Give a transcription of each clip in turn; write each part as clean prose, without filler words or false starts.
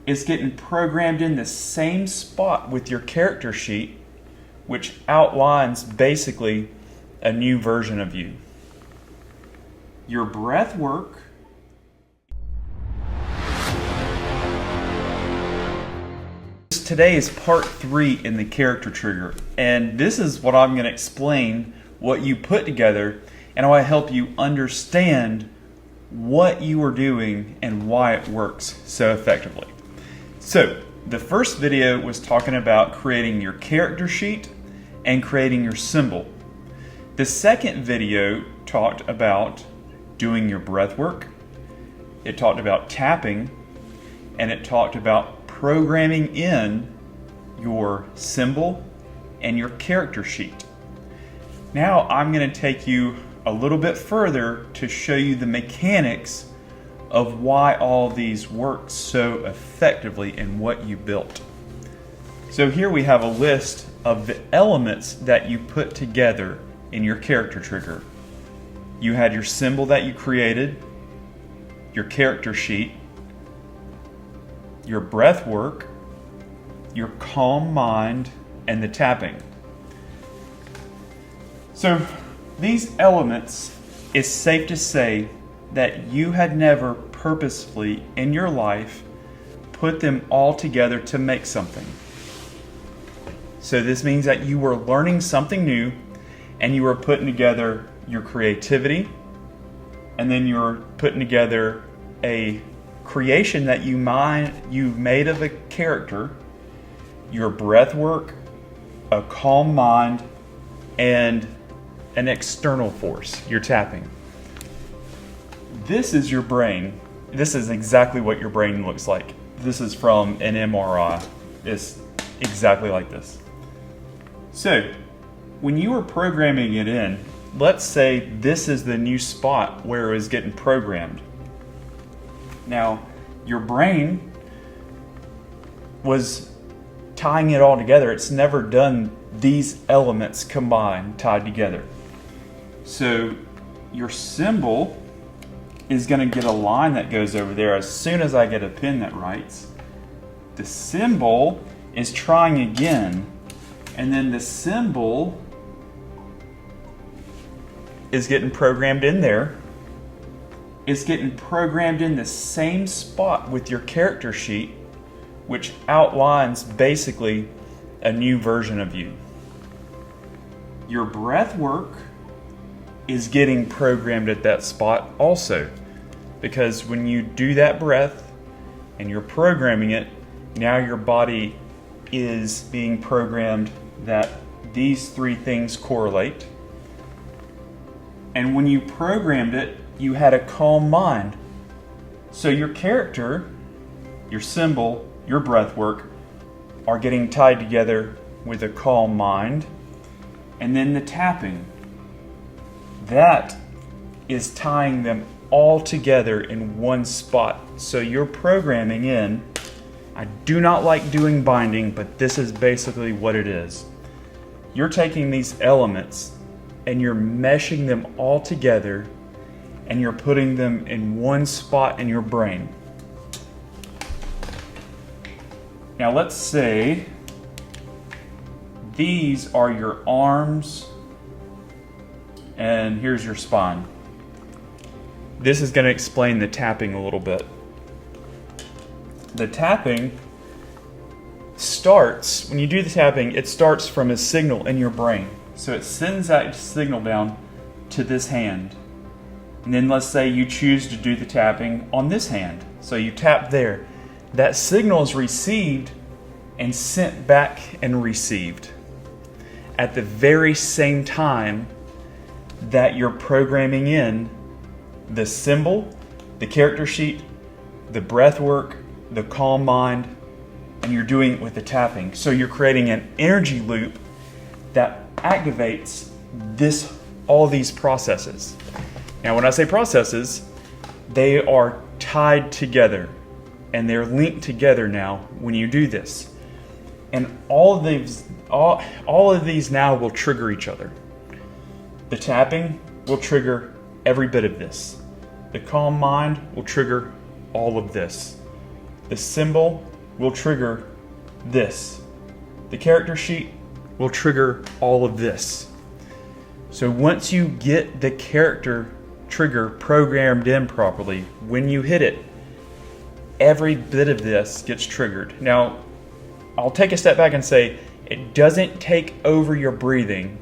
is getting programmed in the same spot with your character sheet, which outlines basically a new version of you. Your breath work today is part 3 in the character trigger, and this is what I'm going to explain what you put together and how I help you understand what you are doing and why it works so effectively. So the first video was talking about creating your character sheet and creating your symbol. The second video talked about doing your breath work. It talked about tapping, and it talked about programming in your symbol and your character sheet. Now I'm going to take you a little bit further to show you the mechanics of why all these work so effectively and what you built. So here we have a list of the elements that you put together in your character trigger. You had your symbol that you created, your character sheet, your breath work, your calm mind, and the tapping. So these elements, it's safe to say that you had never purposefully in your life put them all together to make something. So this means that you were learning something new and you were putting together your creativity, and then you were putting together a creation that you made of a character, your breath work, a calm mind, and an external force, your tapping. This is your brain. This is exactly what your brain looks like. This is from an MRI. It's exactly like this. So when you were programming it in, let's say this is the new spot where it was getting programmed. Now, your brain was tying it all together. It's never done these elements combined, tied together. So your symbol is going to get a line that goes over there as soon as I get a pen that writes. The symbol is trying again, and then the symbol is getting programmed in there. It's getting programmed in the same spot with your character sheet, which outlines basically a new version of you. Your breath work is getting programmed at that spot also, because when you do that breath and you're programming it, now your body is being programmed that these 3 things correlate. And when you programmed it, you had a calm mind. So your character, your symbol, your breath work are getting tied together with a calm mind. And then the tapping, that is tying them all together in one spot. So you're programming in, I do not like doing binding, but this is basically what it is. You're taking these elements and you're meshing them all together and you're putting them in one spot in your brain. Now let's say these are your arms and here's your spine. This is going to explain the tapping a little bit. The tapping starts, when you do the tapping, it starts from a signal in your brain. So it sends that signal down to this hand. And then let's say you choose to do the tapping on this hand. So you tap there. That signal is received and sent back and received at the very same time that you're programming in the symbol, the character sheet, the breath work, the calm mind, and you're doing it with the tapping. So you're creating an energy loop that activates all these processes. Now when I say processes, they are tied together and they're linked together now when you do this. And all of these now will trigger each other. The tapping will trigger every bit of this. The calm mind will trigger all of this. The symbol will trigger this. The character sheet will trigger all of this. So once you get the character trigger programmed in properly, when you hit it, every bit of this gets triggered. Now, I'll take a step back and say, it doesn't take over your breathing.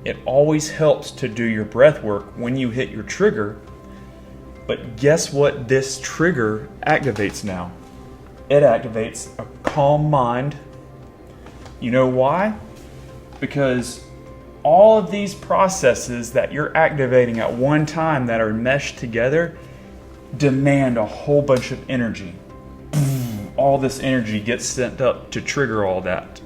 It always helps to do your breath work when you hit your trigger. But guess what this trigger activates now? It activates a calm mind. You know why? Because all of these processes that you're activating at one time that are meshed together demand a whole bunch of energy. All this energy gets sent up to trigger all that.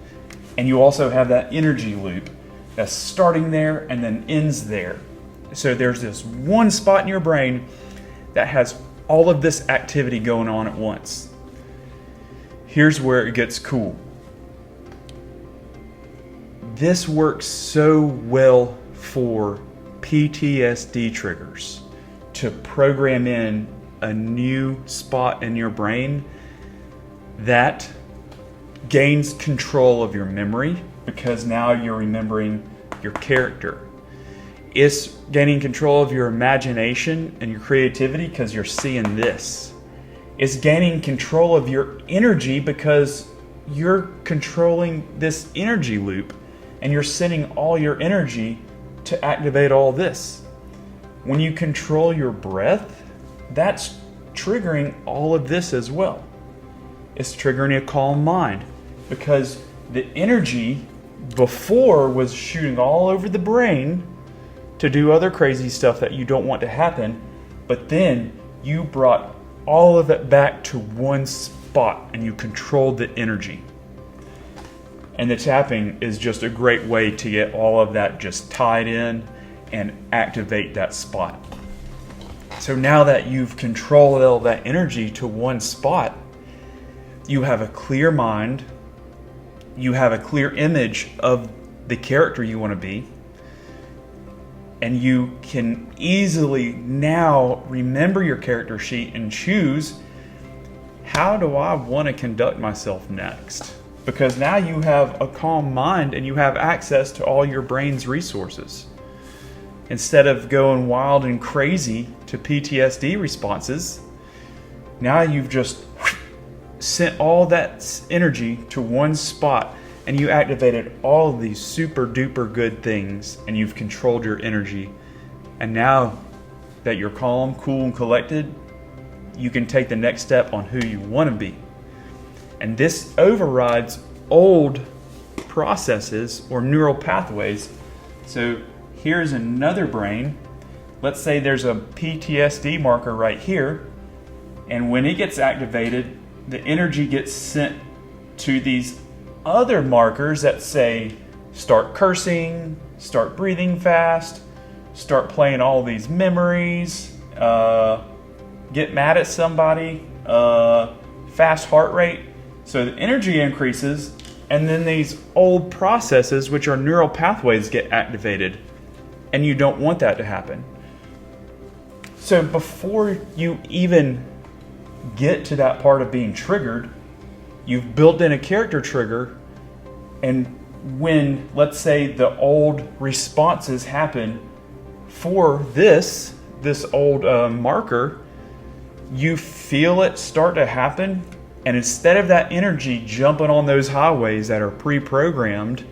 And you also have that energy loop that's starting there and then ends there. So there's this one spot in your brain that has all of this activity going on at once. Here's where it gets cool. This works so well for PTSD triggers to program in a new spot in your brain that gains control of your memory, because now you're remembering your character. It's gaining control of your imagination and your creativity because you're seeing this. It's gaining control of your energy because you're controlling this energy loop and you're sending all your energy to activate all this. When you control your breath, that's triggering all of this as well. It's triggering a calm mind because the energy before was shooting all over the brain to do other crazy stuff that you don't want to happen, but then you brought all of it back to one spot and you controlled the energy. And the tapping is just a great way to get all of that just tied in and activate that spot. So now that you've controlled all that energy to one spot, you have a clear mind, you have a clear image of the character you want to be, and you can easily now remember your character sheet and choose, how do I want to conduct myself next? Because now you have a calm mind and you have access to all your brain's resources. Instead of going wild and crazy to PTSD responses, now you've just sent all that energy to one spot and you activated all of these super duper good things and you've controlled your energy. And now that you're calm, cool, and collected, you can take the next step on who you want to be. And this overrides old processes or neural pathways. So here's another brain. Let's say there's a PTSD marker right here. And when it gets activated, the energy gets sent to these other markers that say, start cursing, start breathing fast, start playing all these memories, get mad at somebody, fast heart rate. So the energy increases, and then these old processes, which are neural pathways, get activated. And you don't want that to happen. So before you even get to that part of being triggered, you've built in a character trigger, and when, let's say, the old responses happen for this old marker, you feel it start to happen, and instead of that energy jumping on those highways that are pre-programmed,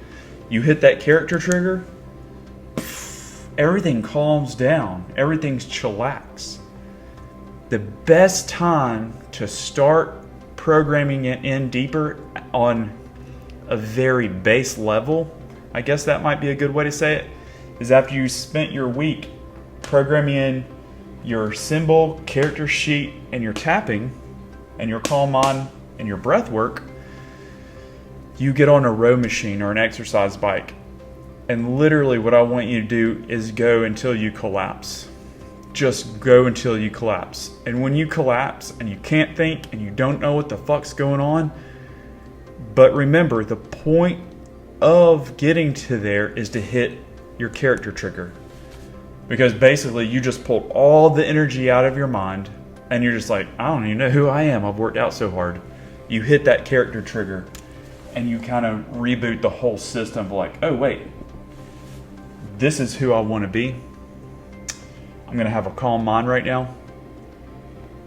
you hit that character trigger, everything calms down, everything's chillax. The best time to start programming it in deeper on a very base level, I guess that might be a good way to say it, is after you spent your week programming in your symbol, character sheet, and your tapping, and your calm mind and your breath work, you get on a row machine or an exercise bike. And literally what I want you to do is go until you collapse. Just go until you collapse. And when you collapse and you can't think and you don't know what the fuck's going on, but remember, the point of getting to there is to hit your character trigger. Because basically you just pulled all the energy out of your mind and you're just like, I don't even know who I am. I've worked out so hard. you hit that character trigger and you kind of reboot the whole system of like, oh wait, this is who I want to be. I'm going to have a calm mind right now,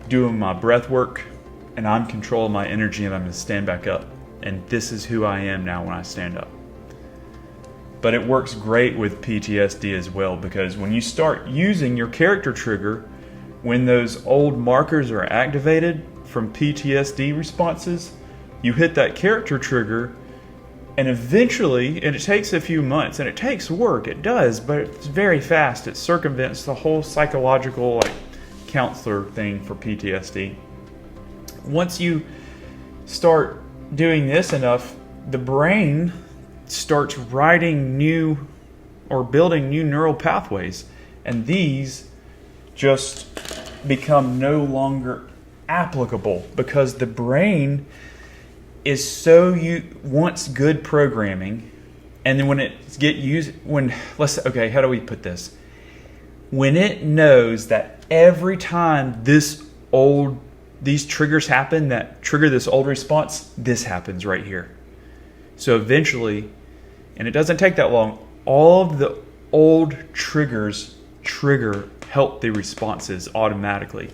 doing my breath work, and I'm controlling my energy, and I'm going to stand back up. And this is who I am now when I stand up. But it works great with PTSD as well, because when you start using your character trigger, when those old markers are activated from PTSD responses, you hit that character trigger, and eventually, and it takes a few months, and it takes work, it does, but it's very fast. It circumvents the whole psychological, like, counselor thing for PTSD. Once you start doing this enough, the brain starts writing new or building new neural pathways, and these just become no longer applicable because the brain is so wants good programming, and then when it get used, how do we put this? When it knows that every time these triggers happen that trigger this old response, this happens right here. So eventually, and it doesn't take that long, all of the old triggers trigger healthy responses automatically.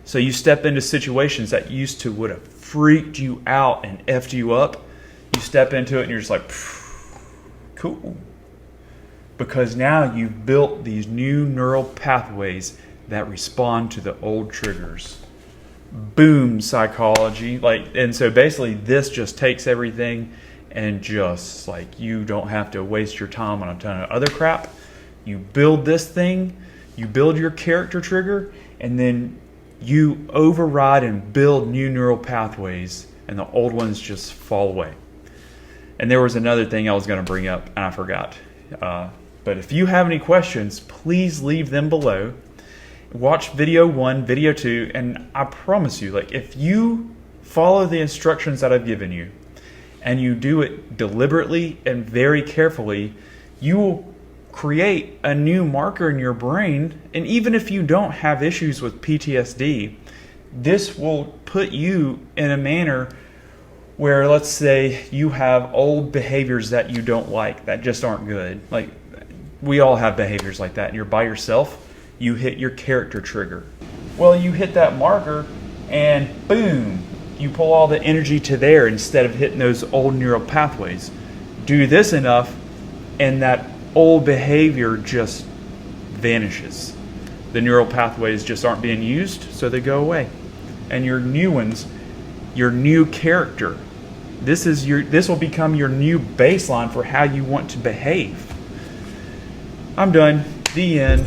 So you step into situations that used to would have freaked you out and effed you up. You step into it and you're just like, cool. Because now you've built these new neural pathways that respond to the old triggers. Boom, psychology. And so basically this just takes everything and just like, you don't have to waste your time on a ton of other crap. You build this thing, you build your character trigger, and then you override and build new neural pathways, and the old ones just fall away. And there was another thing I was going to bring up, and I forgot. But if you have any questions, please leave them below. Watch video 1, video 2, and I promise you, like, if you follow the instructions that I've given you, and you do it deliberately and very carefully, you will create a new marker in your brain. And even if you don't have issues with PTSD, this will put you in a manner where, let's say you have old behaviors that you don't like, that just aren't good. Like, we all have behaviors like that, and you're by yourself, you hit your character trigger. Well, you hit that marker and boom, you pull all the energy to there instead of hitting those old neural pathways. Do this enough and that old behavior just vanishes. The neural pathways just aren't being used, so they go away. And your new ones, your new character, this will become your new baseline for how you want to behave. I'm done. The end.